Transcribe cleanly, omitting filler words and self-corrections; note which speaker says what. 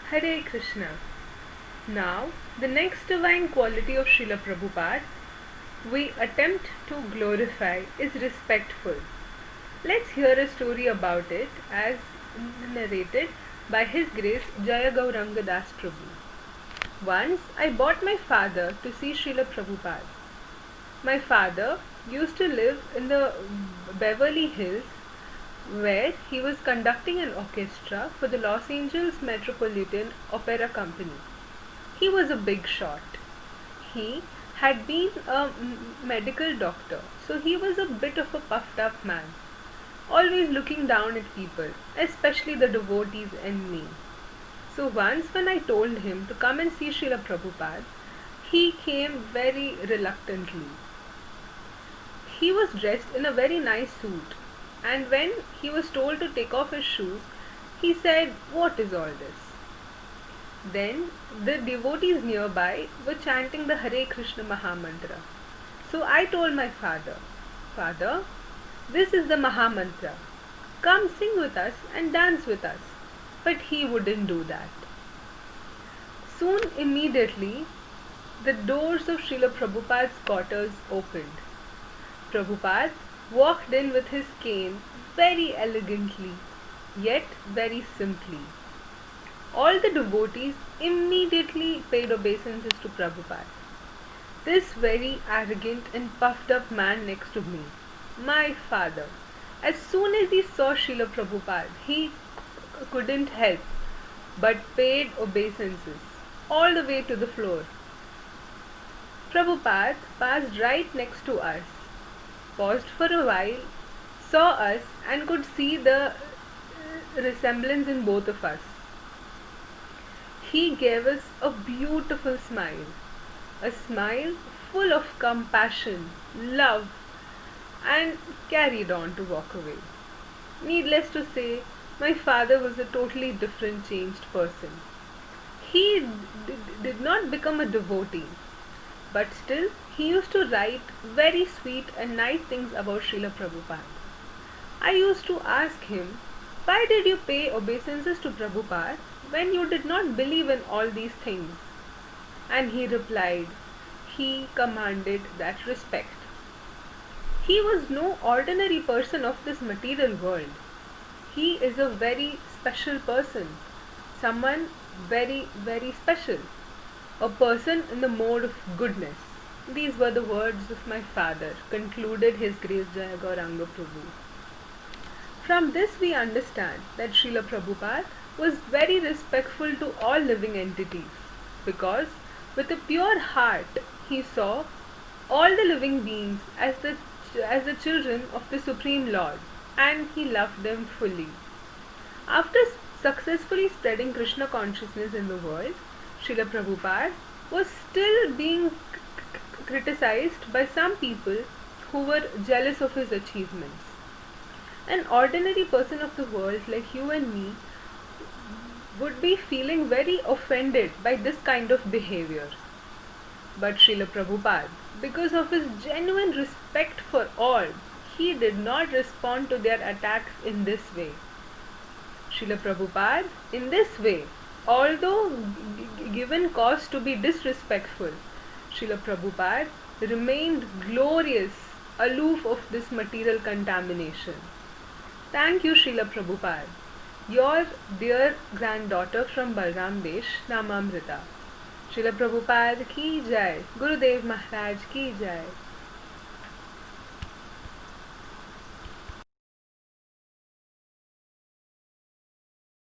Speaker 1: Hare Krishna. Now, the next divine quality of Srila Prabhupada we attempt to glorify is respectful. Let's hear a story about it as narrated by His Grace Jaya Gauranga Das Prabhu. Once I brought my father to see Srila Prabhupada. My father used to live in the Beverly Hills where he was conducting an orchestra for the Los Angeles Metropolitan Opera Company. He was a big shot. He had been a medical doctor, so he was a bit of a puffed up man, always looking down at people, especially the devotees and me. So once when I told him to come and see Srila Prabhupada, he came very reluctantly. He was dressed in a very nice suit, and when he was told to take off his shoes, he said, "What is all this?" Then the devotees nearby were chanting the Hare Krishna Mahamantra. So I told my father, "Father, this is the Mahamantra. Come sing with us and dance with us." But he wouldn't do that. Soon immediately, the doors of Srila Prabhupada's quarters opened. Prabhupada walked in with his cane very elegantly, yet very simply. All the devotees immediately paid obeisances to Prabhupada. This very arrogant and puffed up man next to me, my father, as soon as he saw Srila Prabhupada, he couldn't help but paid obeisances all the way to the floor. Prabhupada passed right next to us, paused for a while, saw us and could see the resemblance in both of us. He gave us a beautiful smile, a smile full of compassion, love, and carried on to walk away. Needless to say, my father was a totally different, changed person. He did not become a devotee, but still he used to write very sweet and nice things about Srila Prabhupada. I used to ask him, "Why did you pay obeisances to Prabhupada when you did not believe in all these things?" And he replied, "He commanded that respect." He was no ordinary person of this material world. He is a very special person, someone very, very special, a person in the mode of goodness. These were the words of my father, concluded His Grace Jaya Gauranga Prabhu. From this we understand that Srila Prabhupada was very respectful to all living entities, because with a pure heart he saw all the living beings as the children of the Supreme Lord, and he loved them fully. After successfully spreading Krishna consciousness in the world, Srila Prabhupada was still being criticized by some people who were jealous of his achievements. An ordinary person of the world like you and me would be feeling very offended by this kind of behavior. But Srila Prabhupada, because of his genuine respect for all, he did not respond to their attacks in this way. Srila Prabhupada, in this way, although given cause to be disrespectful, Srila Prabhupada remained glorious, aloof of this material contamination. Thank you, Srila Prabhupada. Your dear granddaughter from Balram Desh, Namamrita. Srila Prabhupada ki jai. Gurudev Maharaj ki jai.